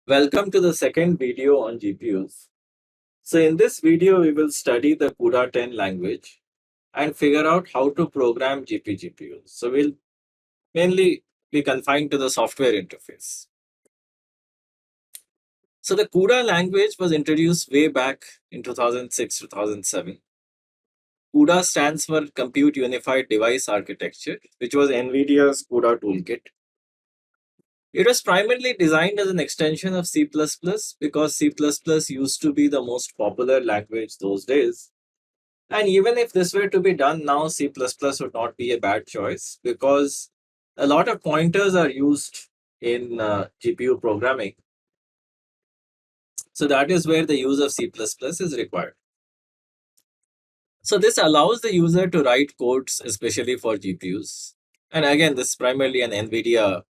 Welcome to the second video on GPUs. So in this video, we will study the CUDA 10 language and figure out how to program GPUs. So we'll mainly be confined to the software interface. So the CUDA language was introduced way back in 2006, 2007. CUDA stands for Compute Unified Device Architecture, which was NVIDIA's CUDA toolkit. It was primarily designed as an extension of C++ because C++ used to be the most popular language those days. And even if this were to be done now, C++ would not be a bad choice because a lot of pointers are used in GPU programming. So that is where the use of C++ is required. So this allows the user to write codes, especially for GPUs. And again, this is primarily an NVIDIA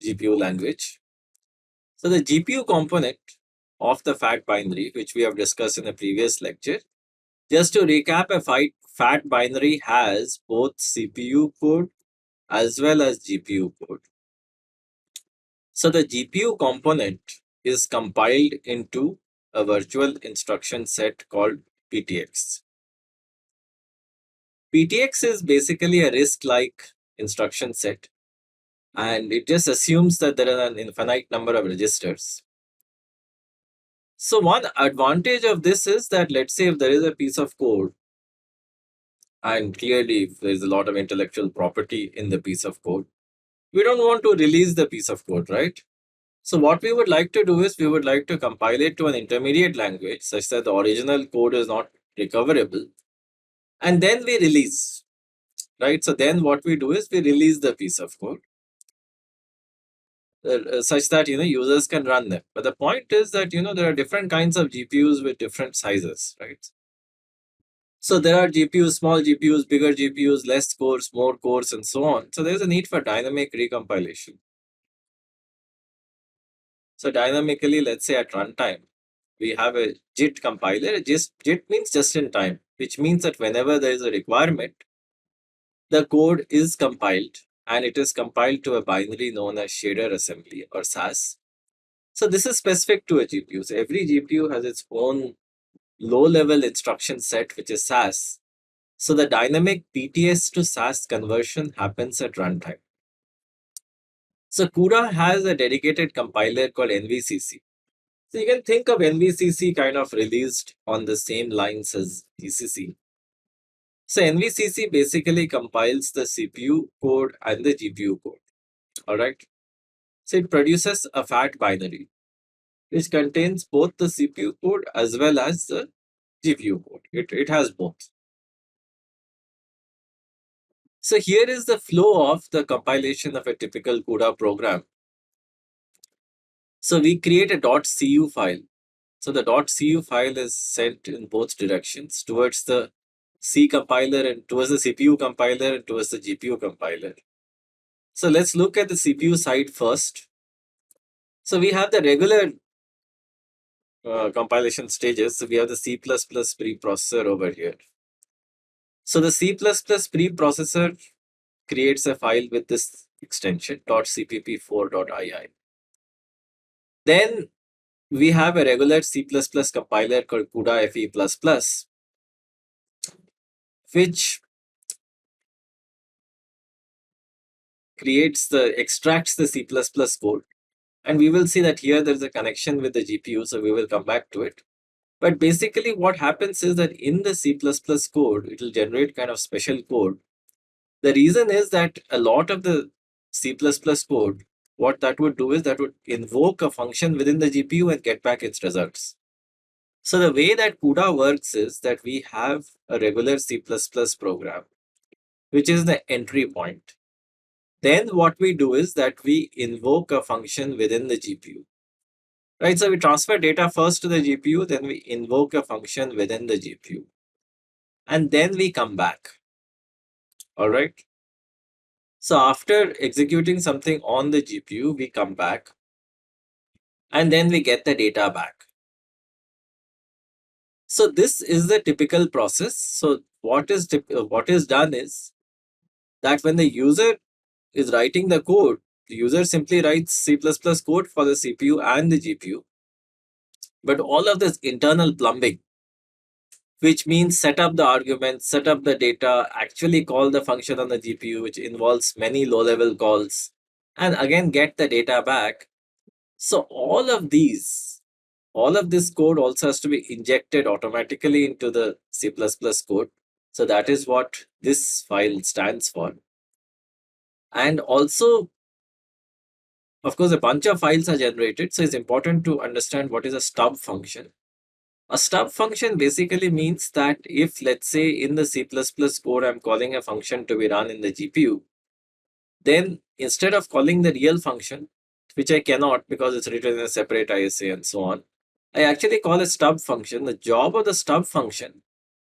GPU language. So the GPU component of the FAT binary, which we have discussed in a previous lecture, just to recap, a FAT binary has both CPU code as well as GPU code. So the GPU component is compiled into a virtual instruction set called PTX. PTX is basically a RISC-like instruction set, and it just assumes that there are an infinite number of registers. So one advantage of this is that, let's say if there is a piece of code, and clearly if there's a lot of intellectual property in the piece of code, we don't want to release the piece of code, right? So what we would like to do is we would like to compile it to an intermediate language such that the original code is not recoverable. And then we release, right? So then what we do is we release the piece of code such that, users can run them. But the point is that, there are different kinds of GPUs with different sizes, right? So there are GPUs, small GPUs, bigger GPUs, less cores, more cores, and so on. So there's a need for dynamic recompilation. So dynamically, let's say at runtime, we have a JIT compiler. JIT means just in time, which means that whenever there is a requirement, the code is compiled and it is compiled to a binary known as shader assembly or SAS. So this is specific to a GPU. So every GPU has its own low-level instruction set, which is SAS. So the dynamic PTS to SAS conversion happens at runtime. So CUDA has a dedicated compiler called NVCC. So you can think of NVCC kind of released on the same lines as GCC. So NVCC basically compiles the CPU code and the GPU code. All right. So it produces a FAT binary, which contains both the CPU code as well as the GPU code. It has both. So here is the flow of the compilation of a typical CUDA program. So we create a .cu file. So the .cu file is sent in both directions, towards the C compiler and towards the CPU compiler and towards the GPU compiler. So let's look at the CPU side first. So we have the regular compilation stages. So we have the C++ preprocessor over here. So the C++ preprocessor creates a file with this extension .cpp4.ii. Then we have a regular C++ compiler called CUDA FE++, which extracts the C++ code. And we will see that here there is a connection with the GPU, so we will come back to it. But basically what happens is that in the C++ code, it will generate kind of special code. The reason is that a lot of the C++ code, what that would do is that would invoke a function within the GPU and get back its results. So the way that CUDA works is that we have a regular C++ program, which is the entry point. Then what we do is that we invoke a function within the GPU. Right, so we transfer data first to the GPU, then we invoke a function within the GPU. And then we come back. All right. So after executing something on the GPU, we come back and then we get the data back. So this is the typical process. So what is done is that when the user is writing the code, The user simply writes C++ code for the CPU and the GPU. But all of this internal plumbing, which means set up the arguments, set up the data, actually call the function on the GPU, which involves many low-level calls, and again get the data back. So all of this code also has to be injected automatically into the C++ code. So that is what this file stands for. And also, of course, a bunch of files are generated. So it's important to understand what is a stub function. A stub function basically means that if, let's say, in the C++ code, I'm calling a function to be run in the GPU, then instead of calling the real function, which I cannot because it's written in a separate ISA and so on, I actually call a stub function. The job of the stub function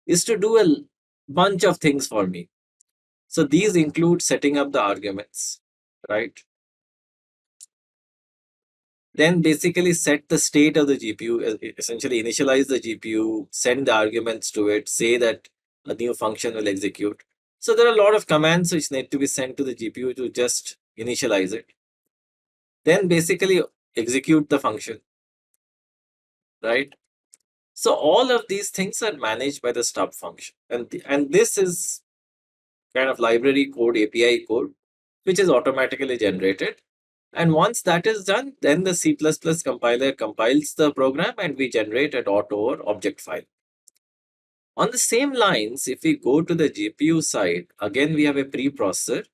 is to do a bunch of things for me. So these include setting up the arguments, right? Then basically set the state of the GPU, essentially initialize the GPU, send the arguments to it, say that a new function will execute. So there are a lot of commands which need to be sent to the GPU to just initialize it. Then basically execute the function, right? So all of these things are managed by the stub function. And this is kind of library code, API code, which is automatically generated. And once that is done, then the C++ compiler compiles the program and we generate a .or object file. On the same lines, if we go to the GPU side, again, we have a preprocessor.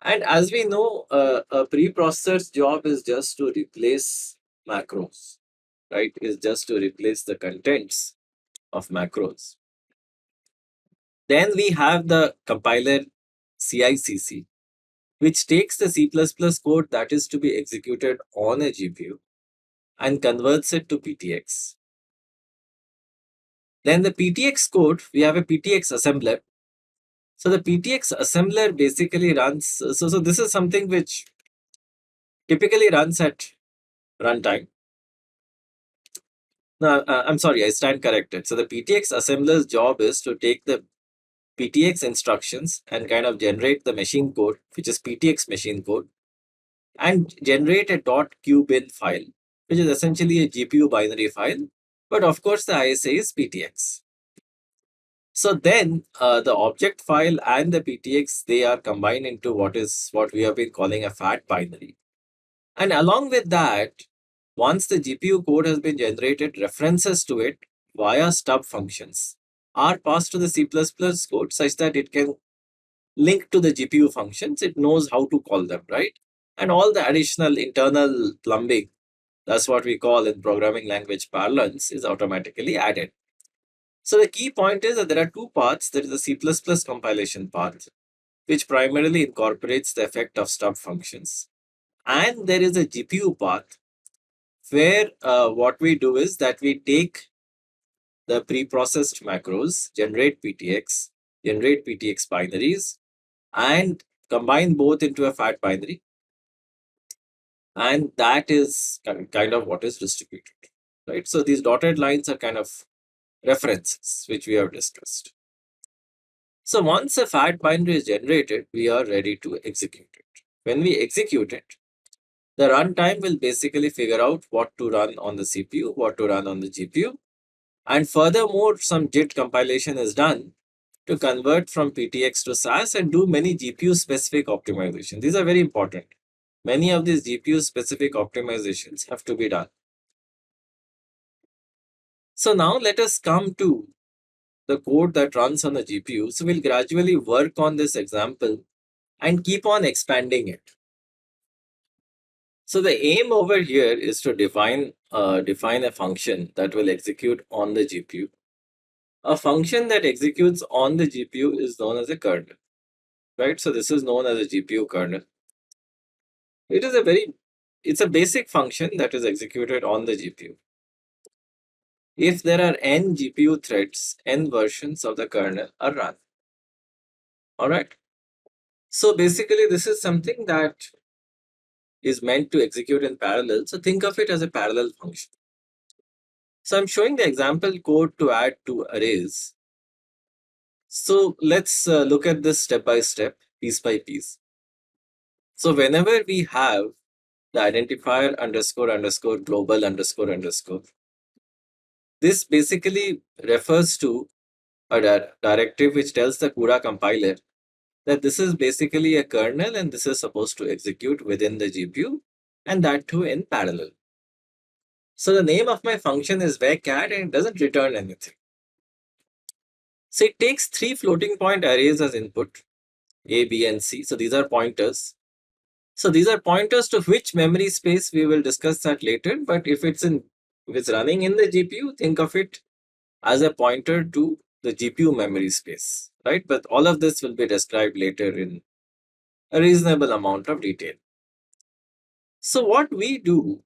And as we know, a preprocessor's job is just to replace macros, right? Is just to replace the contents of macros. Then we have the compiler CICC, which takes the C++ code that is to be executed on a GPU and converts it to PTX. Then the PTX code, we have a PTX assembler. So the PTX assembler basically runs, so this is something which typically runs at runtime. No, I'm sorry, I stand corrected. So the PTX assembler's job is to take the PTX instructions and kind of generate the machine code, which is PTX machine code, and generate a .qbin file, which is essentially a GPU binary file. But of course, the ISA is PTX. So then the object file and the PTX, they are combined into what we have been calling a fat binary. And along with that, once the GPU code has been generated, references to it via stub functions are passed to the C++ code such that it can link to the GPU functions. It knows how to call them, right? And all the additional internal plumbing, that's what we call in programming language parlance, is automatically added. So the key point is that there are two paths. There is the C++ compilation path, which primarily incorporates the effect of stub functions. And there is a GPU path, where what we do is that we take the pre-processed macros, generate PTX binaries, and combine both into a fat binary. And that is kind of what is distributed, right? So these dotted lines are kind of references which we have discussed. So once a fat binary is generated, we are ready to execute it. When we execute it, the runtime will basically figure out what to run on the CPU, what to run on the GPU. And furthermore, some JIT compilation is done to convert from PTX to SAS and do many GPU specific optimization. These are very important. Many of these GPU specific optimizations have to be done. So now let us come to the code that runs on the GPU. So we'll gradually work on this example and keep on expanding it. So the aim over here is to define a function that will execute on the GPU. A function that executes on the GPU is known as a kernel, right? So this is known as a GPU kernel. It's a basic function that is executed on the GPU. If there are n GPU threads, n versions of the kernel are run. All right. So basically, this is something that is meant to execute in parallel. So think of it as a parallel function. So I'm showing the example code to add two arrays. So let's look at this step by step, piece by piece. So whenever we have the identifier underscore underscore global underscore underscore, this basically refers to a directive which tells the CUDA compiler that this is basically a kernel and this is supposed to execute within the GPU, and that too in parallel. So the name of my function is varchar and it doesn't return anything. So it takes 3 floating point arrays as input, A, B, and C. So these are pointers. So these are pointers to which memory space, we will discuss that later. But if it's running in the GPU, think of it as a pointer to the GPU memory space, right? But all of this will be described later in a reasonable amount of detail. So what we do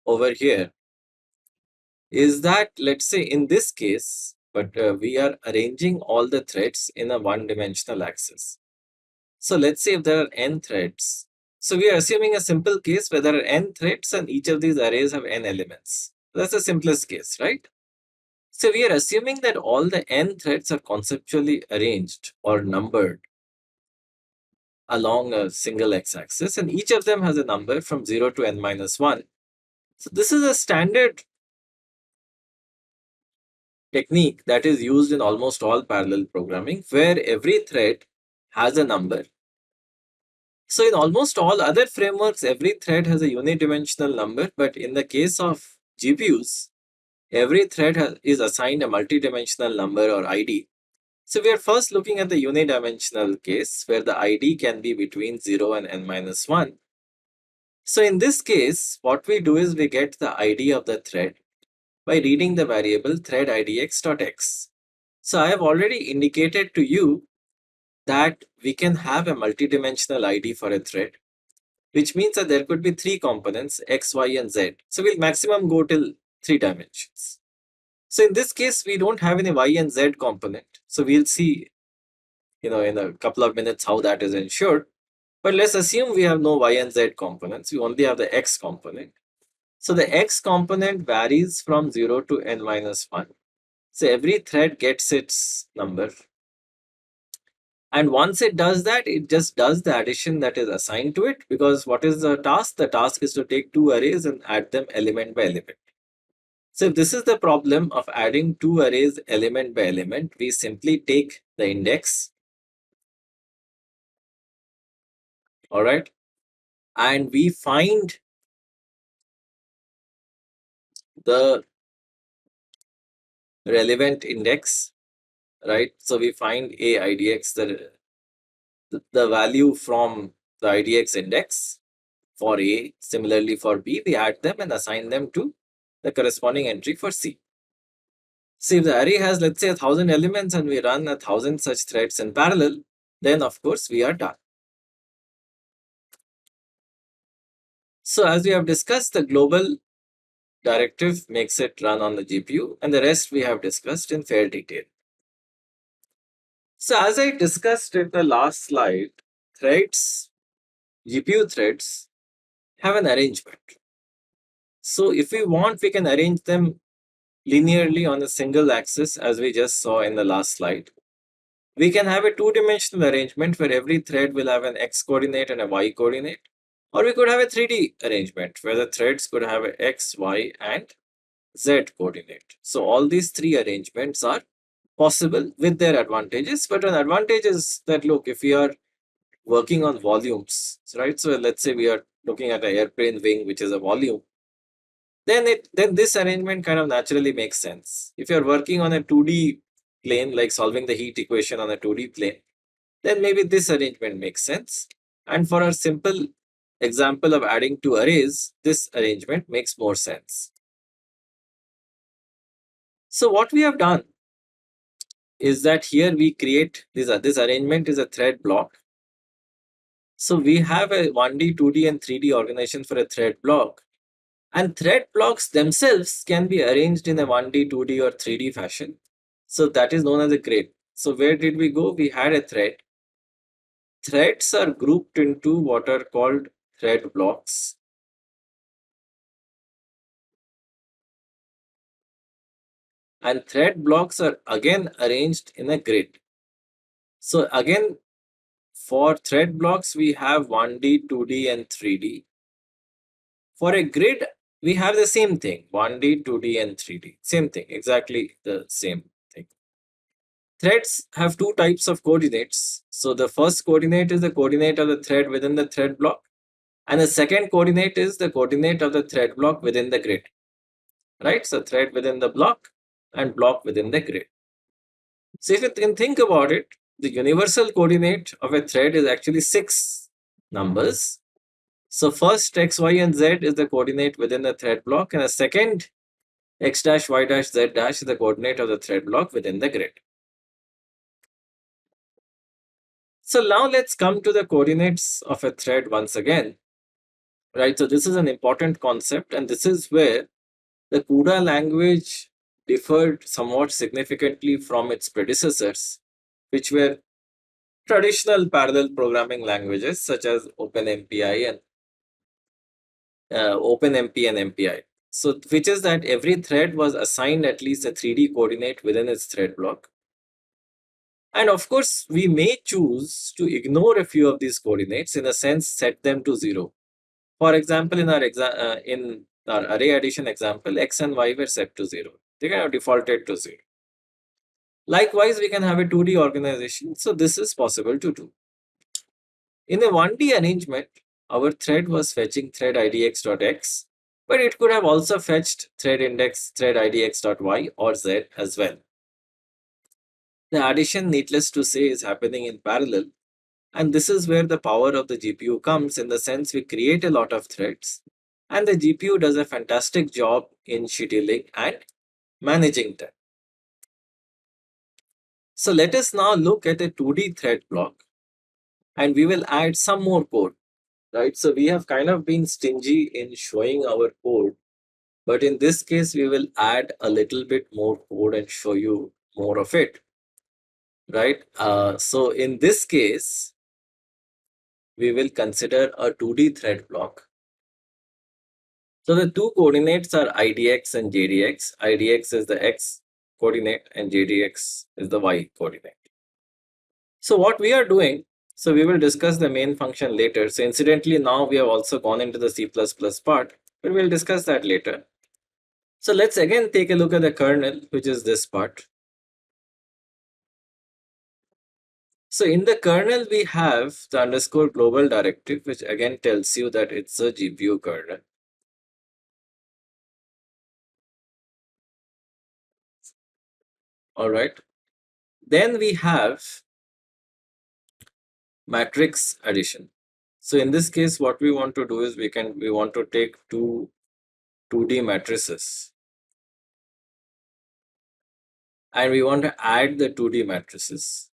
over here is that, let's say in this case, but we are arranging all the threads in a one-dimensional axis. So let's say if there are n threads. So we are assuming a simple case where there are n threads and each of these arrays have n elements. That's the simplest case, right? So we are assuming that all the n threads are conceptually arranged or numbered along a single x-axis, and each of them has a number from 0 to n minus 1. So this is a standard technique that is used in almost all parallel programming, where every thread has a number. So in almost all other frameworks, every thread has a unidimensional number, but in the case of GPUs, every thread is assigned a multidimensional number or ID. So we are first looking at the unidimensional case where the ID can be between 0 and n minus 1. So in this case, what we do is we get the ID of the thread by reading the variable thread idx.x. So I have already indicated to you that we can have a multidimensional ID for a thread, which means that there could be 3 components, x, y, and z. So we'll maximum go till 3 dimensions. So in this case, we don't have any y and z component. So we'll see, in a couple of minutes how that is ensured. But let's assume we have no y and z components. We only have the x component. So the x component varies from 0 to n minus 1. So every thread gets its number. And once it does that, it just does the addition that is assigned to it, because what is the task? The task is to take 2 arrays and add them element by element. So if this is the problem of adding 2 arrays element by element, we simply take the index, all right, and we find the relevant index, right? So we find a idx, the value from the idx index for A. Similarly for B, we add them and assign them to the corresponding entry for C. So if the array has, let's say, 1,000 elements and we run 1,000 such threads in parallel, then of course we are done. So as we have discussed, the global directive makes it run on the GPU, and the rest we have discussed in fair detail. So as I discussed in the last slide, threads, GPU threads, have an arrangement. So if we want, we can arrange them linearly on a single axis, as we just saw in the last slide. We can have a 2-dimensional arrangement where every thread will have an x coordinate and a y coordinate. Or we could have a 3D arrangement where the threads could have a x, y, and z coordinate. So all these 3 arrangements are possible with their advantages. But an advantage is that, look, if we are working on volumes, right? So let's say we are looking at an airplane wing, which is a volume. Then this arrangement kind of naturally makes sense. If you're working on a 2D plane, like solving the heat equation on a 2D plane, then maybe this arrangement makes sense. And for a simple example of adding 2 arrays, this arrangement makes more sense. So what we have done is that here we create this arrangement is a thread block. So we have a 1D, 2D, and 3D organization for a thread block. And thread blocks themselves can be arranged in a 1D, 2D, or 3D fashion. So that is known as a grid. So where did we go? We had a thread. Threads are grouped into what are called thread blocks. And thread blocks are again arranged in a grid. So again, For thread blocks, we have 1D, 2D, and 3D. For a grid, we have the same thing, 1D, 2D, and 3D. Same thing, exactly the same thing. Threads have two types of coordinates. So the first coordinate is the coordinate of the thread within the thread block, and the second coordinate is the coordinate of the thread block within the grid. Right? So thread within the block and block within the grid. So if you can think about it, the universal coordinate of a thread is actually 6 numbers. So first x, y, and z is the coordinate within the thread block, and the second x dash, y dash, z dash is the coordinate of the thread block within the grid. So now let's come to the coordinates of a thread once again. Right, so this is an important concept, and this is where the CUDA language differed somewhat significantly from its predecessors, which were traditional parallel programming languages such as OpenMPI and OpenMP and MPI. So, which is that every thread was assigned at least a 3D coordinate within its thread block. And of course, we may choose to ignore a few of these coordinates, in a sense, set them to 0. For example, in our array addition example, x and y were set to 0. They kind of defaulted to 0. Likewise, we can have a 2D organization. So this is possible to do. In a 1D arrangement, our thread was fetching thread idx.x, but it could have also fetched thread index thread idx.y or z as well. The addition, needless to say, is happening in parallel. And this is where the power of the GPU comes, in the sense we create a lot of threads and the GPU does a fantastic job in scheduling and managing them. So let us now look at a 2D thread block and we will add some more code, right? So we have kind of been stingy in showing our code, but in this case, we will add a little bit more code and show you more of it, right? So in this case, we will consider a 2D thread block. So the two coordinates are IDX and JDX. IDX is the X coordinate and JDX is the Y coordinate. So what we are doing, so we will discuss the main function later. So incidentally, now we have also gone into the C++ part, but we'll discuss that later. So let's again take a look at the kernel, which is this part. So in the kernel, we have the underscore global directive, which again tells you that it's a GPU kernel. All right. Then we have matrix addition. So in this case, what we want to do is we want to take two 2D matrices and we want to add the 2D matrices.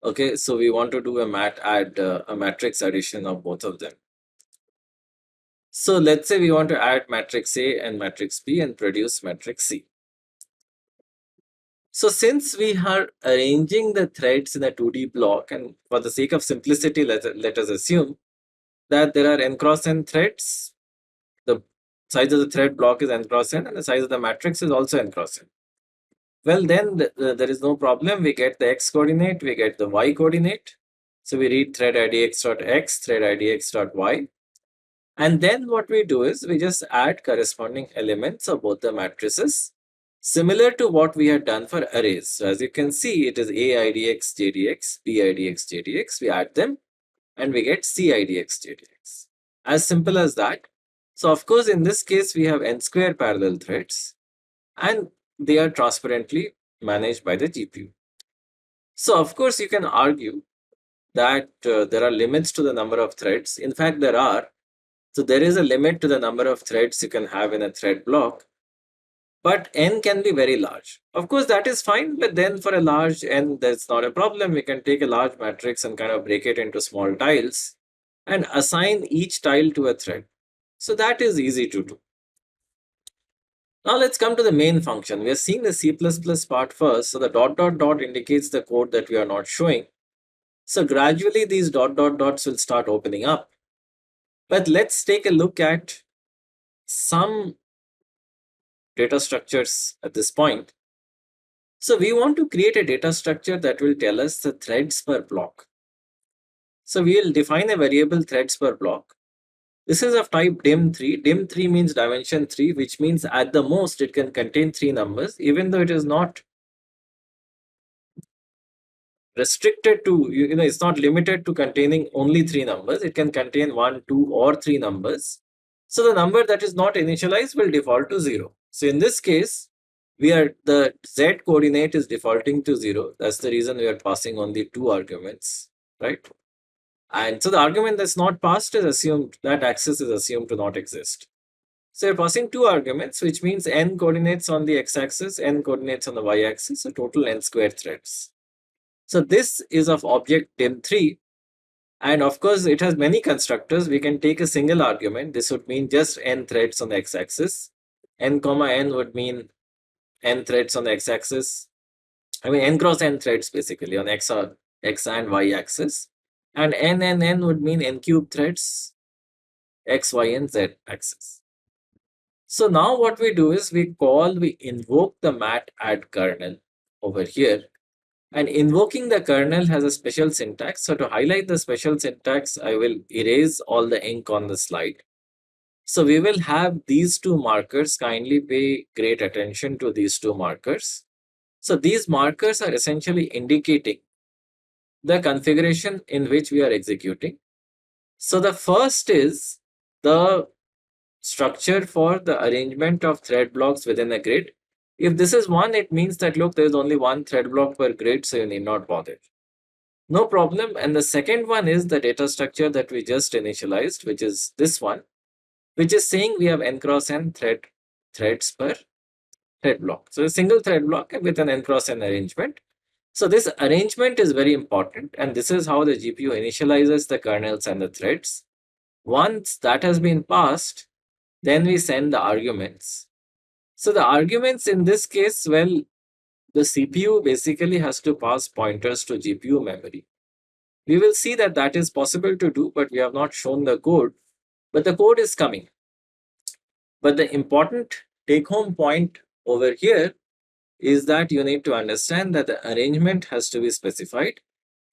Okay, so we want to do a matrix addition of both of them. So let's say we want to add matrix A and matrix B and produce matrix C. So since we are arranging the threads in a 2D block, and for the sake of simplicity, let us assume that there are n cross n threads. The size of the thread block is n cross n and the size of the matrix is also n cross n. Well, then there is no problem. We get the x coordinate, we get the y coordinate. So we read thread idx.x, thread idx.y. And then what we do is we just add corresponding elements of both the matrices, similar to what we had done for arrays. So as you can see, it is A idx jdx, B idx jdx. We add them and we get C idx jdx. As simple as that. So of course, in this case, we have n square parallel threads and they are transparently managed by the GPU. So of course, you can argue that there are limits to the number of threads. In fact, there are. So there is a limit to the number of threads you can have in a thread block, but n can be very large. Of course, that is fine, but then for a large n, that's not a problem. We can take a large matrix and kind of break it into small tiles and assign each tile to a thread. So that is easy to do. Now let's come to the main function. We are seeing the C++ part first. So the dot dot dot indicates the code that we are not showing. So gradually these dot dot dots will start opening up. But let's take a look at some data structures at this point. So we want to create a data structure that will tell us the threads per block. So we will define a variable threads per block. This is of type dim3. Dim3 means dimension 3, which means at the most it can contain 3 numbers, even though it is not restricted to, it's not limited to containing only 3 numbers. It can contain 1, 2, or 3 numbers. So the number that is not initialized will default to 0. So in this case, the z coordinate is defaulting to 0. That's the reason we are passing only 2 arguments, right? And so the argument that's not passed is assumed, that axis is assumed to not exist. So you're passing 2 arguments, which means n coordinates on the x-axis, n coordinates on the y-axis, so total n square threads. So this is of object dim3. And of course, it has many constructors. We can take a single argument. This would mean just n threads on the x-axis. N comma n would mean n threads on the x-axis. I mean n cross n threads basically on x and y-axis. And n would mean n cube threads, x, y, and z axis. So now what we do is we invoke the mat add kernel over here. And invoking the kernel has a special syntax. So to highlight the special syntax, I will erase all the ink on the slide. So we will have these 2 markers. Kindly pay great attention to these 2 markers. So these markers are essentially indicating the configuration in which we are executing. So the first is the structure for the arrangement of thread blocks within a grid. If this is 1, it means that look, there is only 1 thread block per grid, so you need not bother. No problem. And the second one is the data structure that we just initialized, which is this one, which is saying we have n cross n threads per thread block. So a single thread block with an n cross n arrangement. So this arrangement is very important, and this is how the GPU initializes the kernels and the threads. Once that has been passed, then we send the arguments. So the arguments in this case, well, the CPU basically has to pass pointers to GPU memory. We will see that that is possible to do, but we have not shown the code. But the code is coming. But the important take-home point over here is that you need to understand that the arrangement has to be specified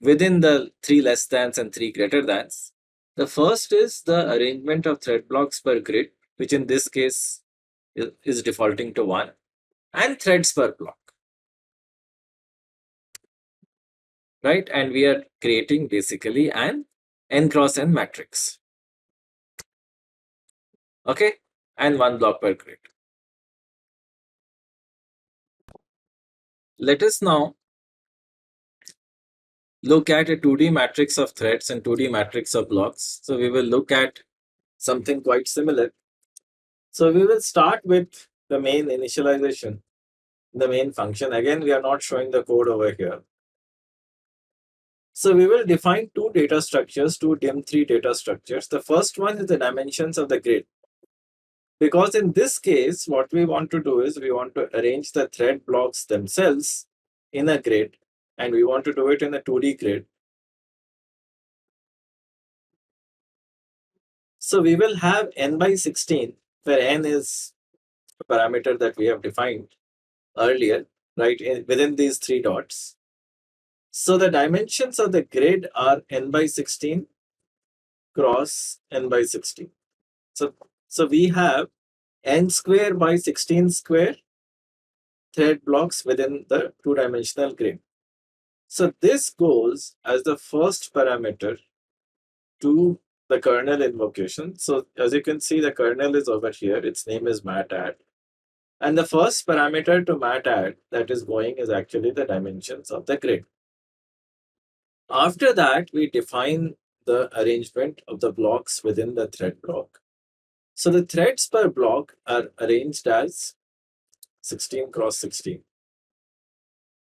within the 3 less thans and 3 greater thans. The first is the arrangement of thread blocks per grid, which in this case is defaulting to 1, and threads per block. Right? And we are creating basically an n cross n matrix. Okay? And 1 block per grid. Let us now look at a 2D matrix of threads and 2D matrix of blocks. So we will look at something quite similar. So we will start with the main initialization, the main function. Again, we are not showing the code over here. So we will define 2 data structures, 2 dim3 data structures. The first one is the dimensions of the grid. Because in this case, what we want to do is we want to arrange the thread blocks themselves in a grid, and we want to do it in a 2D grid. So we will have n by 16, where n is a parameter that we have defined earlier, right, within these 3 dots. So the dimensions of the grid are n by 16 cross n by 16. So we have n square by 16 square thread blocks within the 2-dimensional grid. So this goes as the first parameter to the kernel invocation. So as you can see, the kernel is over here. Its name is mat_add. And the first parameter to mat_add that is going is actually the dimensions of the grid. After that, we define the arrangement of the blocks within the thread block. So the threads per block are arranged as 16 cross 16.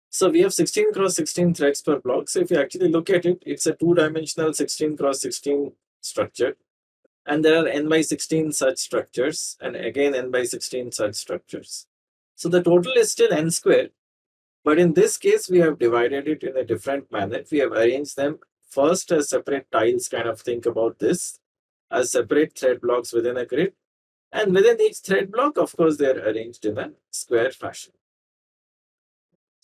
So we have 16 cross 16 threads per block. So if you actually look at it, it's a 2-dimensional 16 cross 16 structure. And there are n by 16 such structures, and again n by 16 such structures. So the total is still n square. But in this case, we have divided it in a different manner. We have arranged them first as separate tiles, kind of think about this, as separate thread blocks within a grid. And within each thread block, of course, they are arranged in a square fashion.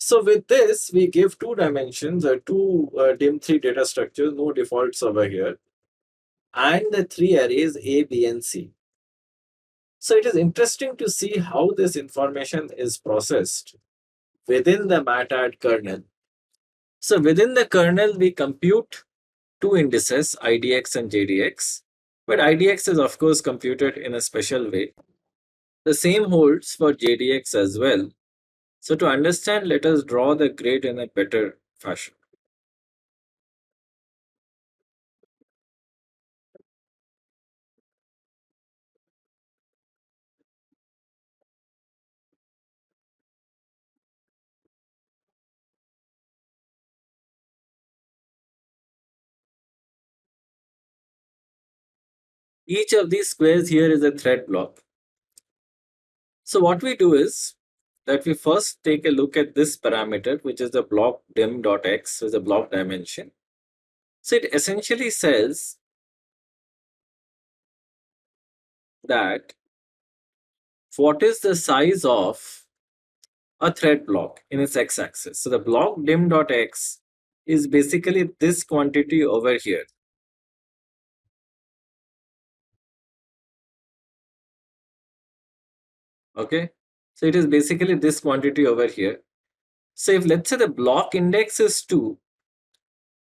So with this, we give two dimensions, two DIM3 data structures, no defaults over here, and the three arrays A, B, and C. So it is interesting to see how this information is processed within the MATAD kernel. So within the kernel, we compute two indices, IDX and JDX. But IDX is of course computed in a special way. The same holds for JDX as well. So to understand, let us draw the grid in a better fashion. Each of these squares here is a thread block. So what we do is that we first take a look at this parameter, which is the block dim.x, so the block dimension. So it essentially says that what is the size of a thread block in its x-axis. So the block dim.x is basically this quantity over here. Okay, so it is basically this quantity over here. So if let's say the block index is 2,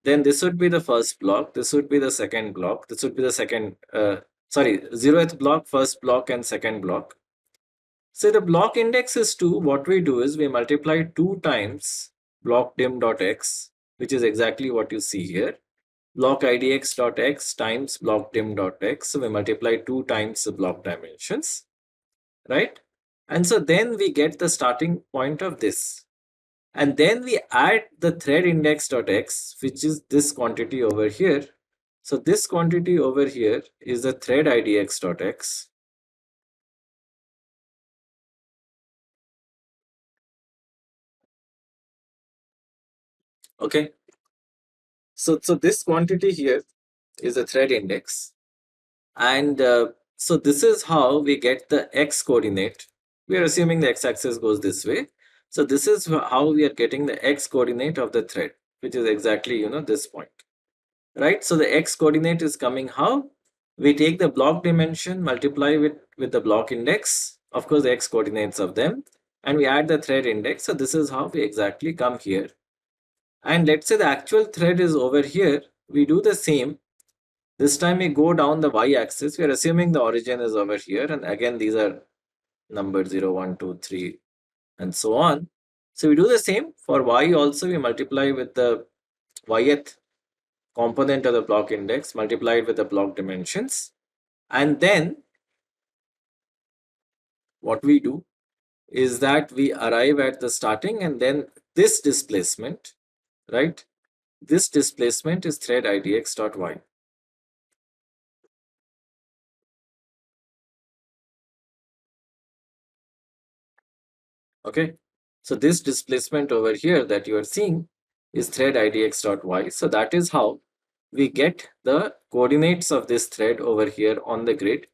then this would be the first block, this would be the second block, this would be the second, sorry, 0th block, first block, and second block. So the block index is 2. What we do is we multiply 2 times block dim.x, which is exactly what you see here. Block idx.x times block dim.x. So we multiply 2 times the block dimensions, right? And so then we get the starting point of this. And then we add the thread index.x, which is this quantity over here. So this quantity over here is the thread idx.x. Okay. So this quantity here is a thread index. And so this is how we get the x coordinate. We are assuming the x-axis goes this way. So this is how we are getting the x coordinate of the thread, which is exactly, this point, right? So the x coordinate is coming how? We take the block dimension, multiply with the block index, of course the x coordinates of them, and we add the thread index. So this is how we exactly come here. And let's say the actual thread is over here. We do the same. This time we go down the y-axis. We are assuming the origin is over here. And again, these are numbers 0, 1, 2, 3, and so on. So we do the same. For y also, we multiply with the yth component of the block index, multiplied with the block dimensions. And then what we do is that we arrive at the starting, and then this displacement, right? This displacement is thread idx.y. Okay, so this displacement over here that you are seeing is thread idx.y. So that is how we get the coordinates of this thread over here on the grid,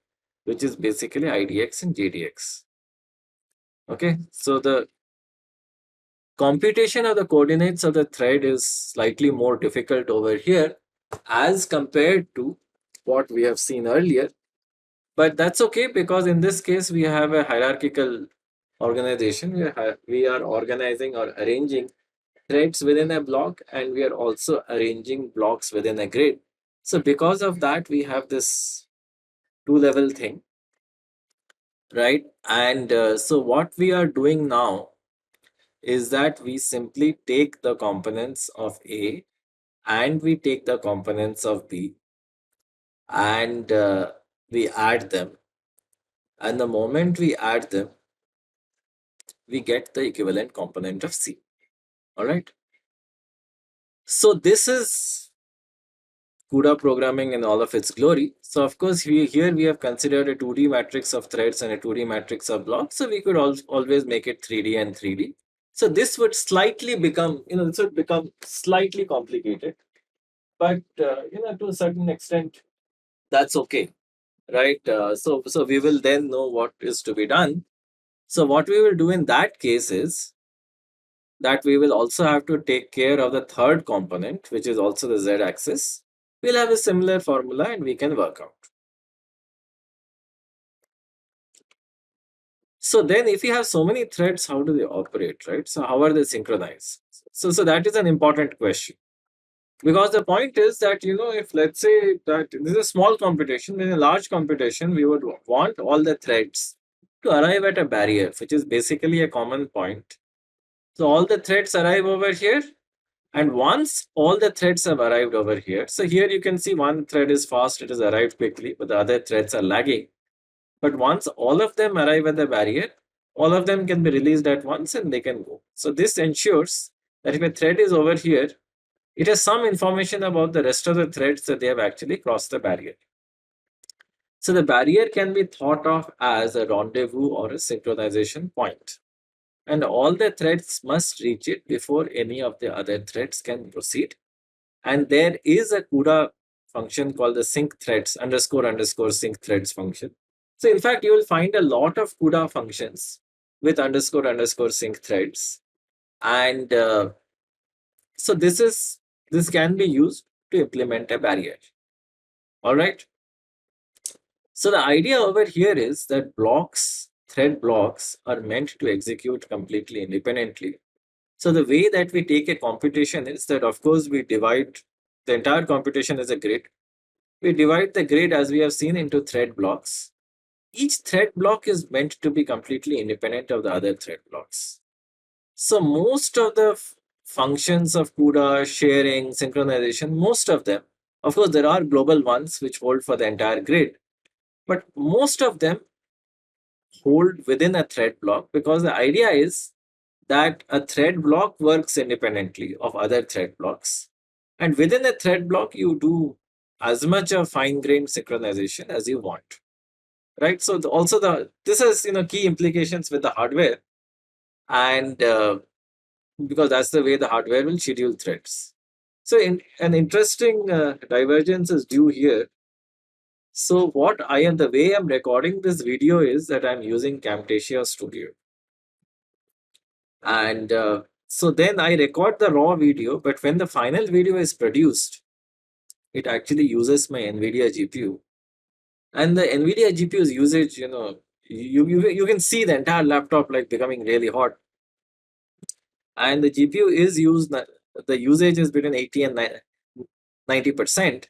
which is basically idx and jdx. Okay, so the computation of the coordinates of the thread is slightly more difficult over here as compared to what we have seen earlier. But that's okay, because in this case we have a hierarchical organization. We are organizing or arranging threads within a block, and we are also arranging blocks within a grid. So because of that, we have this two-level thing, right? And so what we are doing now is that we simply take the components of A and we take the components of B, and we add them. And the moment we add them, we get the equivalent component of C. All right. So this is CUDA programming in all of its glory. So of course, here we have considered a 2D matrix of threads and a 2D matrix of blocks. So we could always make it 3D and 3D. So this would slightly become, this would become slightly complicated. But, to a certain extent, that's okay, right? So we will then know what is to be done. So what we will do in that case is that we will also have to take care of the third component, which is also the z-axis, we'll have a similar formula and we can work out. So then if you have so many threads, how do they operate, right? So how are they synchronized? So that is an important question. Because the point is that, if let's say that this is a small computation, in a large computation, we would want all the threads to arrive at a barrier, which is basically a common point. So all the threads arrive over here. And once all the threads have arrived over here, so here you can see one thread is fast, it has arrived quickly, but the other threads are lagging. But once all of them arrive at the barrier, all of them can be released at once and they can go. So this ensures that if a thread is over here, it has some information about the rest of the threads that they have actually crossed the barrier. So the barrier can be thought of as a rendezvous or a synchronization point. And all the threads must reach it before any of the other threads can proceed. And there is a CUDA function called the sync threads __ sync threads function. So in fact, you will find a lot of CUDA functions with __ sync threads. And so this can be used to implement a barrier. All right. So the idea over here is that thread blocks are meant to execute completely independently. So the way that we take a computation is that, of course, we divide the entire computation as a grid. We divide the grid, as we have seen, into thread blocks. Each thread block is meant to be completely independent of the other thread blocks. So most of the functions of CUDA, sharing, synchronization, most of them, of course, there are global ones which hold for the entire grid, but most of them hold within a thread block, because the idea is that a thread block works independently of other thread blocks. And within a thread block, you do as much of fine-grained synchronization as you want. Right? So this has key implications with the hardware, and because that's the way the hardware will schedule threads. So an interesting divergence is due here. So the way I'm recording this video is that I'm using Camtasia Studio. And so then I record the raw video, but when the final video is produced, it actually uses my NVIDIA GPU. And the NVIDIA GPU's usage, you can see the entire laptop like becoming really hot. And the GPU is used, the usage is between 80 and 90%.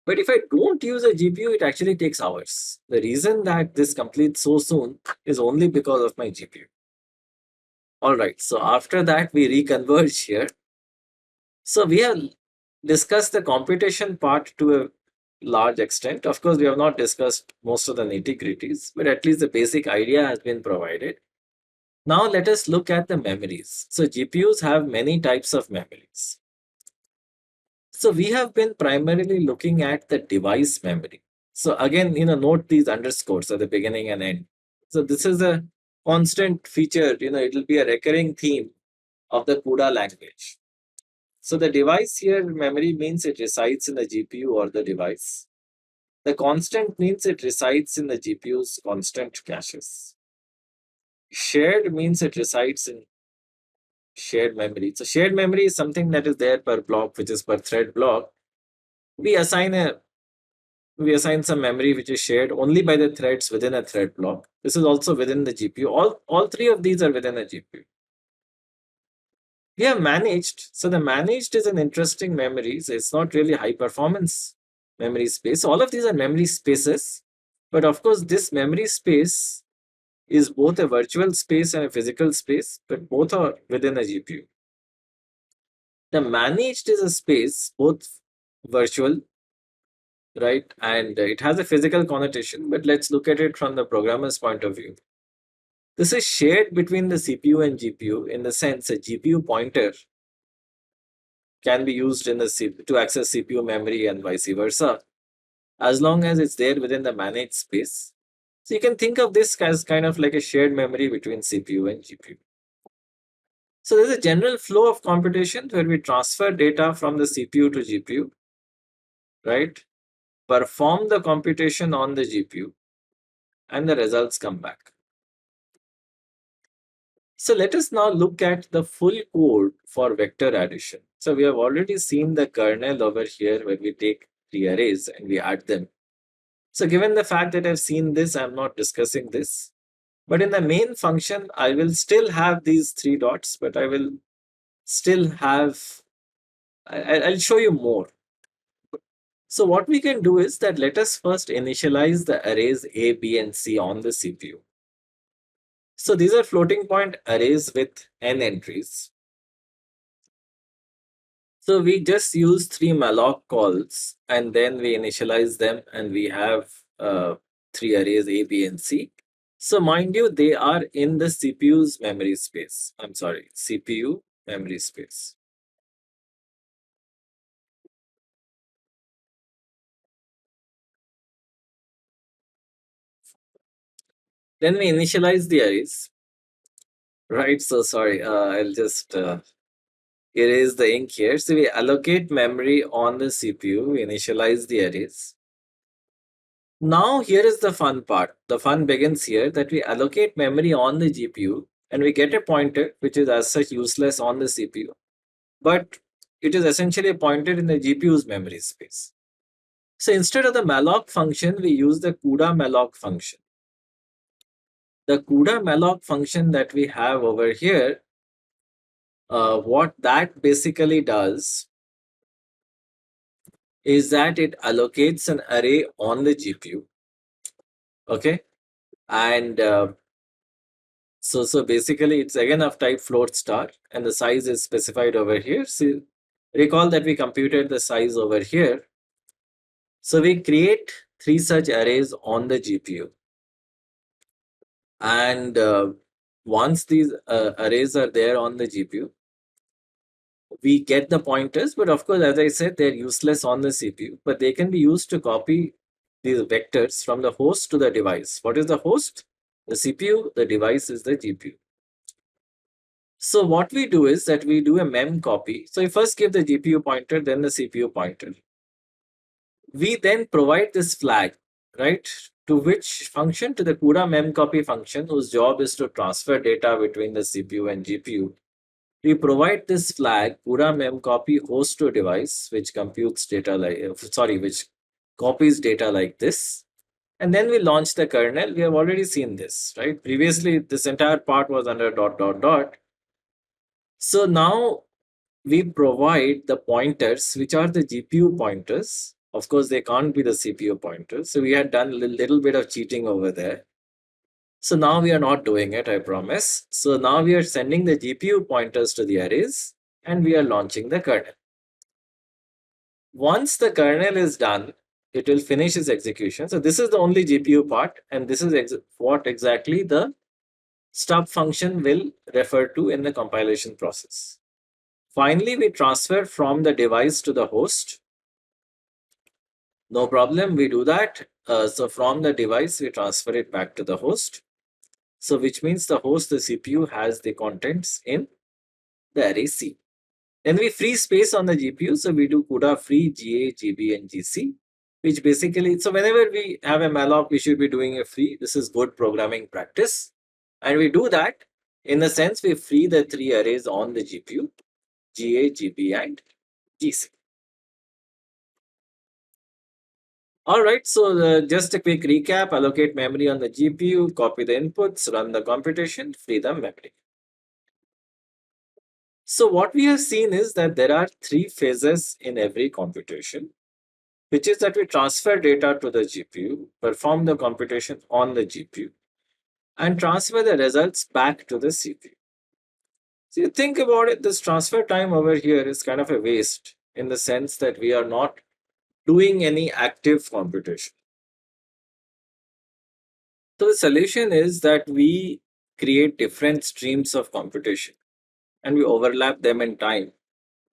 But if I don't use a GPU, it actually takes hours. The reason that this completes so soon is only because of my GPU. All right, so after that, we reconverge here. So we have discussed the computation part to a large extent. Of course, we have not discussed most of the nitty-gritties, but at least the basic idea has been provided. Now let us look at the memories. So GPUs have many types of memories. So we have been primarily looking at the device memory. So again, note these underscores at the beginning and end. So this is a constant feature, it will be a recurring theme of the CUDA language. So the device here, memory, means it resides in the GPU or the device. The constant means it resides in the GPU's constant caches. Shared means it resides in shared memory. So shared memory is something that is there per block, which is per thread block. We assign some memory which is shared only by the threads within a thread block. This is also within the GPU. All three of these are within a GPU. We have managed. So the managed is an interesting memory. So it's not really high performance memory space. All of these are memory spaces. But of course, this memory space is both a virtual space and a physical space, but both are within a GPU. The managed is a space, both virtual, right? And it has a physical connotation, but let's look at it from the programmer's point of view. This is shared between the CPU and GPU in the sense a GPU pointer can be used to access CPU memory and vice versa, as long as it's there within the managed space. So you can think of this as kind of like a shared memory between CPU and GPU. So there's a general flow of computation where we transfer data from the CPU to GPU, right? Perform the computation on the GPU, and the results come back. So let us now look at the full code for vector addition. So we have already seen the kernel over here where we take the arrays and we add them. So given the fact that I've seen this, I'm not discussing this. But in the main function, I will still have these three dots, but I will still have, I'll show you more. So what we can do is that let us first initialize the arrays A, B, and C on the CPU. So these are floating point arrays with n entries. So we just use three malloc calls and then we initialize them and we have three arrays A, B, and C. So mind you, they are in the CPU's memory space. I'm sorry, CPU memory space. Then we initialize the arrays. Right, so sorry, I'll just erase the ink here. So we allocate memory on the CPU, we initialize the arrays. Now here is the fun part. The fun begins here that we allocate memory on the GPU and we get a pointer which is as such useless on the CPU. But it is essentially pointed in the GPU's memory space. So instead of the malloc function, we use the CUDA malloc function. The CUDA malloc function that we have over here, what that basically does is that it allocates an array on the GPU. Okay. And so basically it's again of type float star and the size is specified over here. So recall that we computed the size over here. So we create three such arrays on the GPU. And once these arrays are there on the GPU, we get the pointers, but of course, as I said, they're useless on the CPU, but they can be used to copy these vectors from the host to the device. What is the host? The CPU, the device is the GPU. So what we do is that we do a mem copy. So we first give the GPU pointer, then the CPU pointer. We then provide this flag, right? To which function? To the CUDA mem copy function, whose job is to transfer data between the CPU and GPU. We provide this flag CUDA memcopy host to device, which computes data like which copies data like this. And then we launch the kernel. We have already seen this, right? Previously, this entire part was under dot dot dot. So now we provide the pointers, which are the GPU pointers. Of course, they can't be the CPU pointers. So we had done a little bit of cheating over there. So now we are not doing it, I promise. So now we are sending the GPU pointers to the arrays and we are launching the kernel. Once the kernel is done, it will finish its execution. So this is the only GPU part and this is what exactly the stub function will refer to in the compilation process. Finally, we transfer from the device to the host. No problem, we do that. So from the device, we transfer it back to the host. So which means the host, the CPU, has the contents in the array C. Then we free space on the GPU. So we do CUDA free GA, GB, and GC, which basically, so whenever we have a malloc, we should be doing a free. This is good programming practice. And we do that in the sense we free the three arrays on the GPU, GA, GB, and GC. All right, so just a quick recap, allocate memory on the GPU, copy the inputs, run the computation, free the memory. So what we have seen is that there are three phases in every computation, which is that we transfer data to the GPU, perform the computation on the GPU, and transfer the results back to the CPU. So you think about it, this transfer time over here is kind of a waste in the sense that we are not doing any active computation. So the solution is that we create different streams of computation and we overlap them in time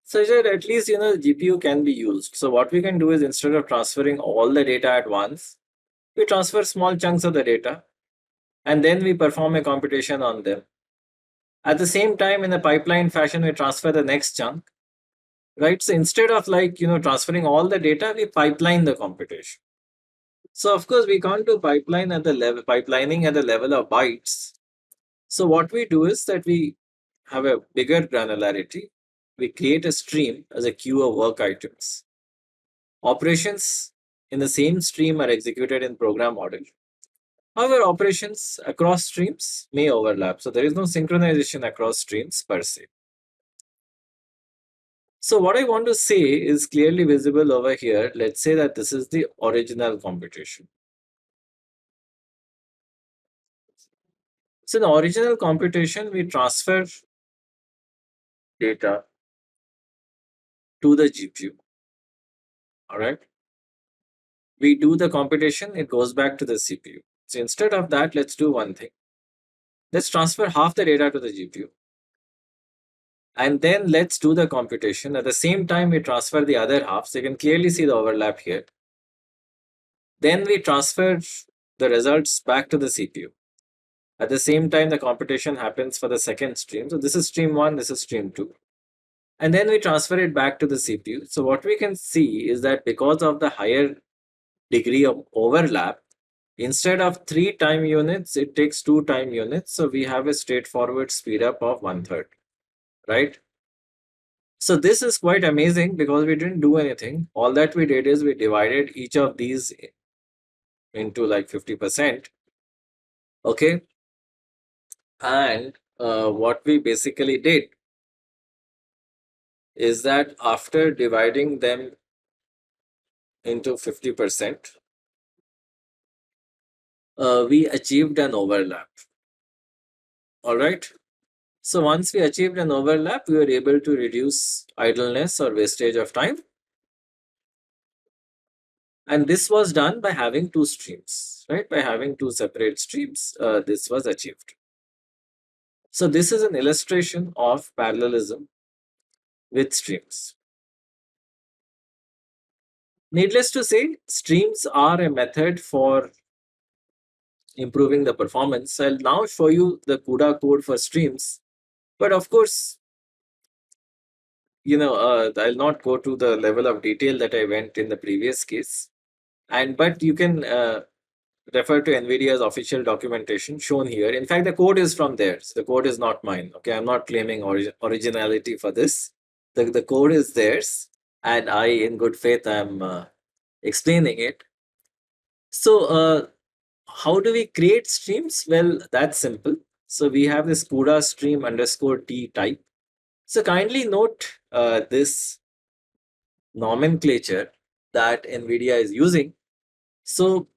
such that at least the GPU can be used. So what we can do is instead of transferring all the data at once, we transfer small chunks of the data and then we perform a computation on them. At the same time, in a pipeline fashion, we transfer the next chunk, right? So instead of transferring all the data, we pipeline the computation. So of course, we can't do pipelining at the level of bytes. So what we do is that we have a bigger granularity. We create a stream as a queue of work items. Operations in the same stream are executed in program order. However, operations across streams may overlap. So there is no synchronization across streams per se. So what I want to say is clearly visible over here. Let's say that this is the original computation. So in the original computation, we transfer data to the GPU. All right. We do the computation, it goes back to the CPU. So instead of that, let's do one thing. Let's transfer half the data to the GPU. And then let's do the computation. At the same time, we transfer the other half. So you can clearly see the overlap here. Then we transfer the results back to the CPU. At the same time, the computation happens for the second stream. So this is stream 1, this is stream 2. And then we transfer it back to the CPU. So what we can see is that because of the higher degree of overlap, instead of 3 time units, it takes 2 time units. So we have a straightforward speed up of 1/3, right? So this is quite amazing because we didn't do anything. All that we did is we divided each of these into like 50%. Okay. And what we basically did is that after dividing them into 50%, we achieved an overlap. All right. So once we achieved an overlap, we were able to reduce idleness or wastage of time. And this was done by having two streams, right? By having two separate streams, this was achieved. So this is an illustration of parallelism with streams. Needless to say, streams are a method for improving the performance. I'll now show you the CUDA code for streams. But of course, I'll not go to the level of detail that I went in the previous case. But you can refer to NVIDIA's official documentation shown here. In fact, the code is from theirs. The code is not mine. Okay, I'm not claiming originality for this. The code is theirs, and I, in good faith, am explaining it. So, how do we create streams? Well, that's simple. So we have this CUDA stream underscore T type. So kindly note this nomenclature that NVIDIA is using. So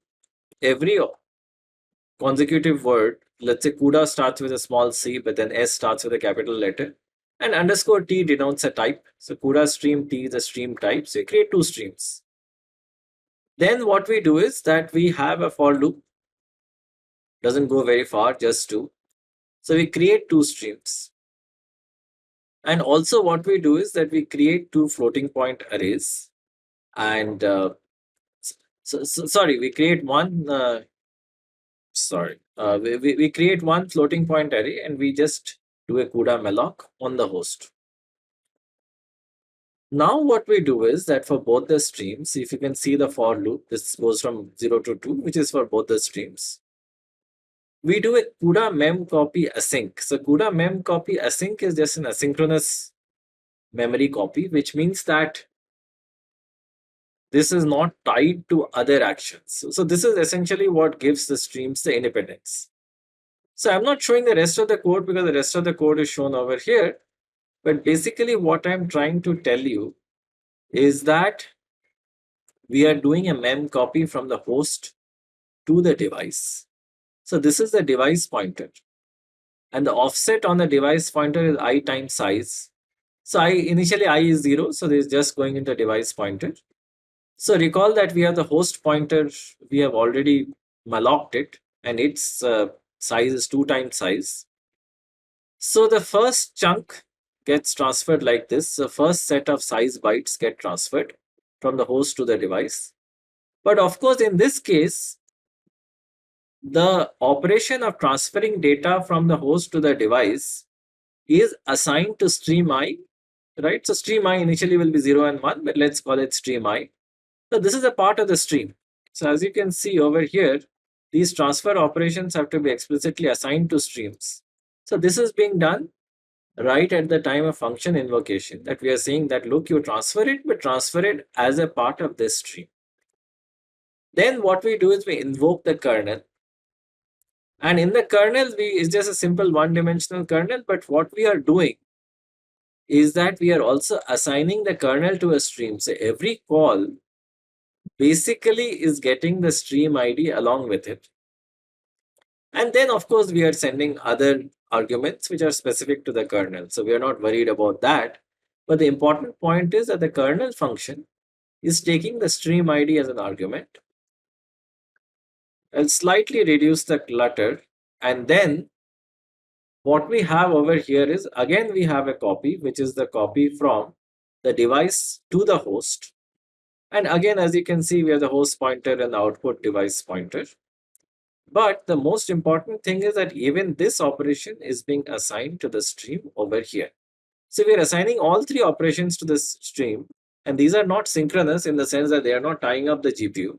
every consecutive word, let's say CUDA starts with a small c, but then S starts with a capital letter, and underscore T denotes a type. So CUDA stream T is a stream type. So we create two streams. Then what we do is that we have a for loop. Doesn't go very far, just two. So we create two streams. And also what we do is that we create two floating point arrays. And sorry, we create one, we create one floating point array and we just do a CUDA malloc on the host. Now what we do is that for both the streams, if you can see the for loop, this goes from 0 to 2, which is for both the streams. We do a CUDA mem copy async. So CUDA mem copy async is just an asynchronous memory copy, which means that this is not tied to other actions. So this is essentially what gives the streams the independence. So I'm not showing the rest of the code because the rest of the code is shown over here. But basically what I'm trying to tell you is that we are doing a mem copy from the host to the device. So this is the device pointer. And the offset on the device pointer is I times size. So initially I is 0. So this is just going into device pointer. So recall that we have the host pointer. We have already mallocked it. And its size is 2 times size. So the first chunk gets transferred like this. The first set of size bytes get transferred from the host to the device. But of course, in this case, the operation of transferring data from the host to the device is assigned to stream I, right? So stream I initially will be 0 and 1, but let's call it stream I. So this is a part of the stream. So as you can see over here, these transfer operations have to be explicitly assigned to streams. So this is being done right at the time of function invocation, that we are saying that look, you transfer it, but transfer it as a part of this stream. Then what we do is we invoke the kernel. And in the kernel, it's just a simple one-dimensional kernel, but what we are doing is that we are also assigning the kernel to a stream. So every call basically is getting the stream ID along with it. And then, of course, we are sending other arguments which are specific to the kernel. So we are not worried about that. But the important point is that the kernel function is taking the stream ID as an argument. I'll slightly reduce the clutter. And then what we have over here is, again, we have a copy, which is the copy from the device to the host. And again, as you can see, we have the host pointer and the output device pointer. But the most important thing is that even this operation is being assigned to the stream over here. So we are assigning all three operations to this stream. And these are not synchronous in the sense that they are not tying up the GPU.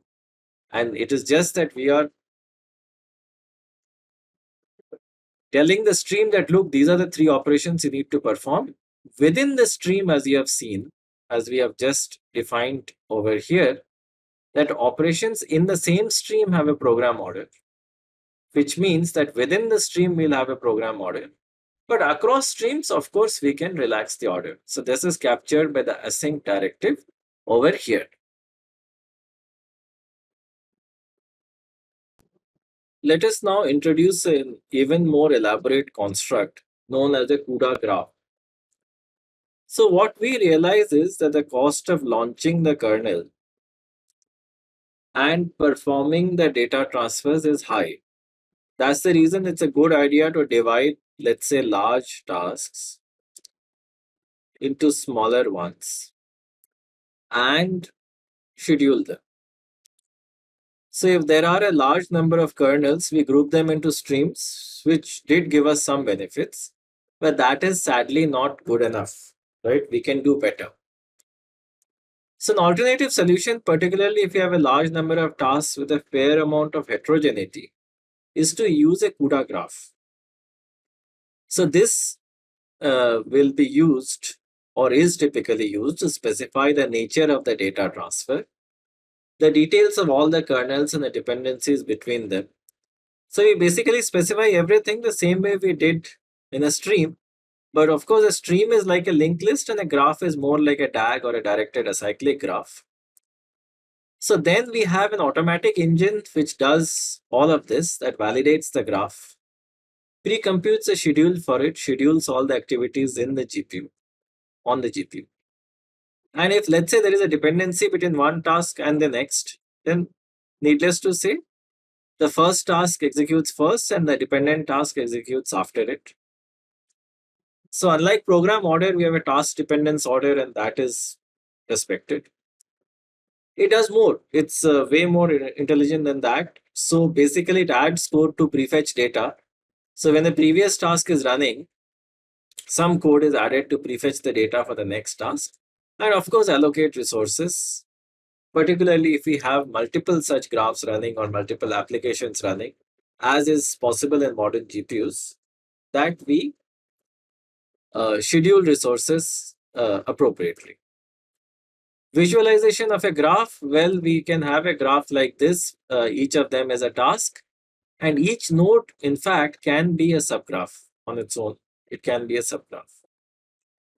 And it is just that we are telling the stream that, look, these are the three operations you need to perform. Within the stream, as you have seen, as we have just defined over here, that operations in the same stream have a program order, which means that within the stream, we'll have a program order. But across streams, of course, we can relax the order. So this is captured by the async directive over here. Let us now introduce an even more elaborate construct known as the CUDA graph. So what we realize is that the cost of launching the kernel and performing the data transfers is high. That's the reason it's a good idea to divide, let's say, large tasks into smaller ones and schedule them. So if there are a large number of kernels, we group them into streams, which did give us some benefits, but that is sadly not good enough, right? We can do better. So an alternative solution, particularly if you have a large number of tasks with a fair amount of heterogeneity, is to use a CUDA graph. So this will be used or is typically used to specify the nature of the data transfer, the details of all the kernels and the dependencies between them. So we basically specify everything the same way we did in a stream. But of course, a stream is like a linked list and a graph is more like a DAG or a directed acyclic graph. So then we have an automatic engine which does all of this, that validates the graph, pre-computes a schedule for it, schedules all the activities in the GPU, on the GPU. And if, let's say, there is a dependency between one task and the next, then needless to say, the first task executes first and the dependent task executes after it. So unlike program order, we have a task dependence order and that is respected. It does more. It's way more intelligent than that. So basically it adds code to prefetch data. So when the previous task is running, some code is added to prefetch the data for the next task. And of course, allocate resources, particularly if we have multiple such graphs running or multiple applications running, as is possible in modern GPUs, that we schedule resources appropriately. Visualization of a graph, well, we can have a graph like this, each of them is a task, and each node, in fact, can be a subgraph on its own. It can be a subgraph.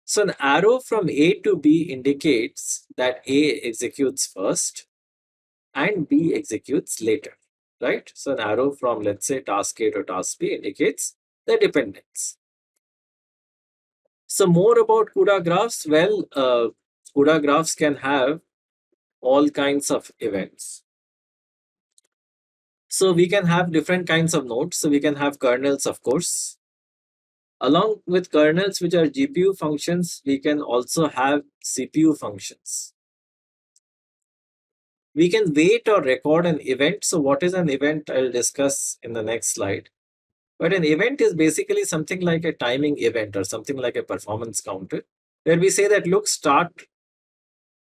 So an arrow from A to B indicates that A executes first and B executes later, right? So an arrow from, let's say, task A to task B indicates the dependence. So more about CUDA graphs. Well, CUDA graphs can have all kinds of events. So we can have different kinds of nodes. So we can have kernels, of course. Along with kernels, which are GPU functions, we can also have CPU functions. We can wait or record an event. So what is an event? I'll discuss in the next slide. But an event is basically something like a timing event or something like a performance counter, where we say that, look, start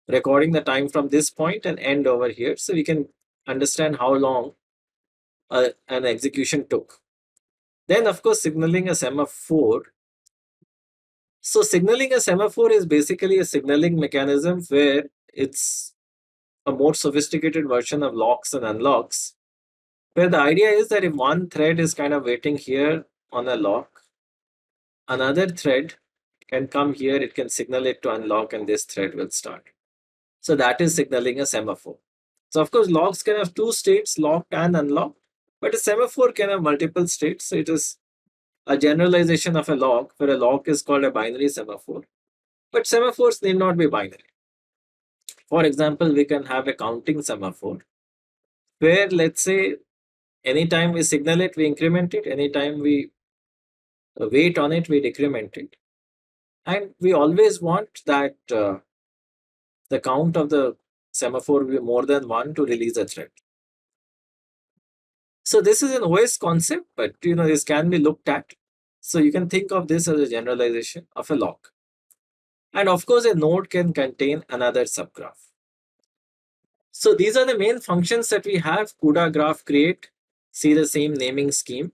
recording the time from this point and end over here. So we can understand how long an execution took. Then, of course, signaling a semaphore. So, signaling a semaphore is basically a signaling mechanism where it's a more sophisticated version of locks and unlocks, where the idea is that if one thread is kind of waiting here on a lock, another thread can come here, it can signal it to unlock, and this thread will start. So that is signaling a semaphore. So of course, locks can have two states, locked and unlocked, but a semaphore can have multiple states. So it is a generalization of a lock, where a lock is called a binary semaphore. But semaphores need not be binary. For example, we can have a counting semaphore, where let's say anytime we signal it, we increment it. Anytime we wait on it, we decrement it. And we always want that the count of the semaphore will be more than one to release a thread. So this is an OS concept, but this can be looked at. So you can think of this as a generalization of a lock. And of course, a node can contain another subgraph. So these are the main functions that we have: CUDA graph create, see the same naming scheme,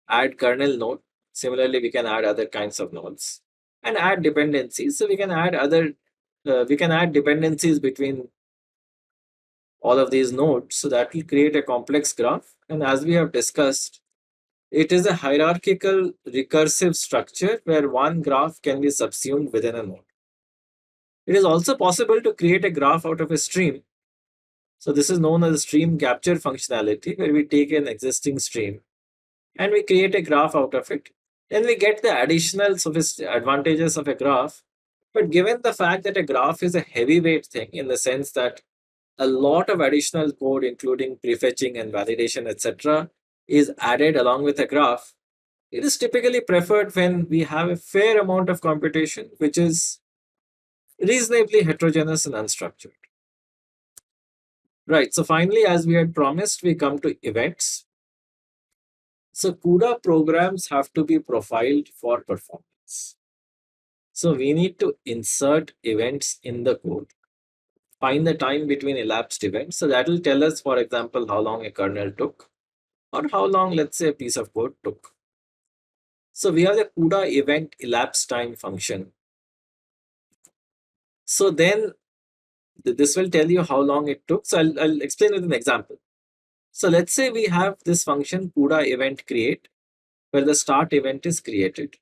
add kernel node. Similarly, we can add other kinds of nodes and add dependencies. So we can add dependencies between all of these nodes. So that will create a complex graph. And as we have discussed, it is a hierarchical recursive structure where one graph can be subsumed within a node. It is also possible to create a graph out of a stream. So this is known as stream capture functionality, where we take an existing stream and we create a graph out of it. Then we get the additional advantages of a graph. But given the fact that a graph is a heavyweight thing, in the sense that a lot of additional code, including prefetching and validation, etc., is added along with a graph, it is typically preferred when we have a fair amount of computation, which is reasonably heterogeneous and unstructured. Right. So finally, as we had promised, we come to events. So CUDA programs have to be profiled for performance. So we need to insert events in the code, find the time between elapsed events. So that will tell us, for example, how long a kernel took, or how long, let's say, a piece of code took. So we have the CUDA event elapsed time function. So then this will tell you how long it took. So I'll explain with an example. So let's say we have this function CUDA event create, where the start event is created.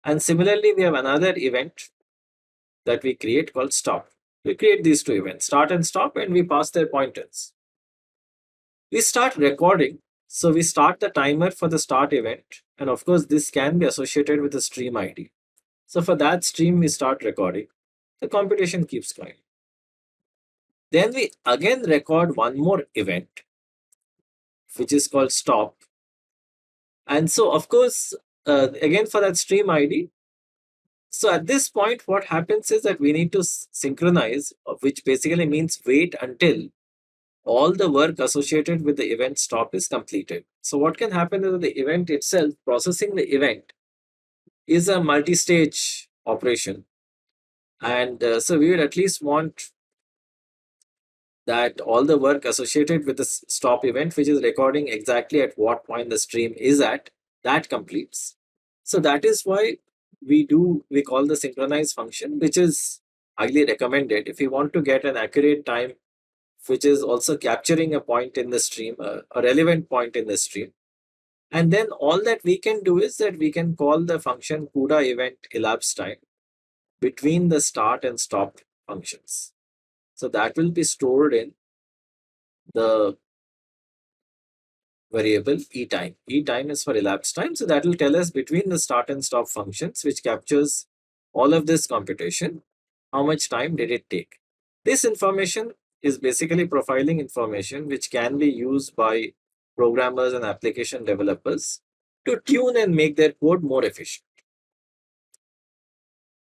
And similarly, we have another event that we create called stop. We create these two events, start and stop, and we pass their pointers. We start recording. So we start the timer for the start event. And of course, this can be associated with the stream ID. So for that stream, we start recording. The computation keeps going. Then we again record one more event, which is called stop. And so, of course, again for that stream ID. So at this point, what happens is that we need to synchronize, which basically means wait until all the work associated with the event stop is completed. So what can happen is that the event itself, processing the event, is a multi-stage operation. And so we would at least want that all the work associated with the stop event, which is recording exactly at what point the stream is at, that completes. So that is why we call the synchronize function, which is highly recommended if you want to get an accurate time, which is also capturing a point in the stream, a relevant point in the stream. And then all that we can do is that we can call the function CUDA event elapsed time between the start and stop functions. So that will be stored in the variable etime. Etime is for elapsed time. So that will tell us between the start and stop functions, which captures all of this computation, how much time did it take. This information is basically profiling information, which can be used by programmers and application developers to tune and make their code more efficient.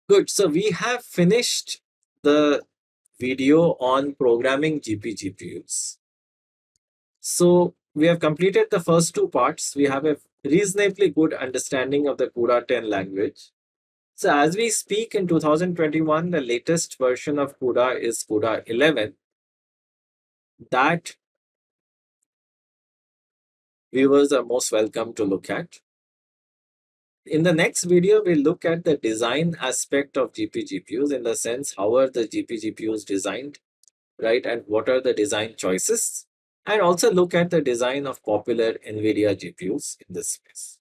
Good. So we have finished the video on programming GPGPUs. So we have completed the first two parts. We have a reasonably good understanding of the CUDA 10 language. So as we speak in 2021, the latest version of CUDA is CUDA 11. That viewers are most welcome to look at. In the next video, we'll look at the design aspect of GPGPUs, in the sense how are the GPGPUs designed, right? And what are the design choices? And also look at the design of popular NVIDIA GPUs in this space.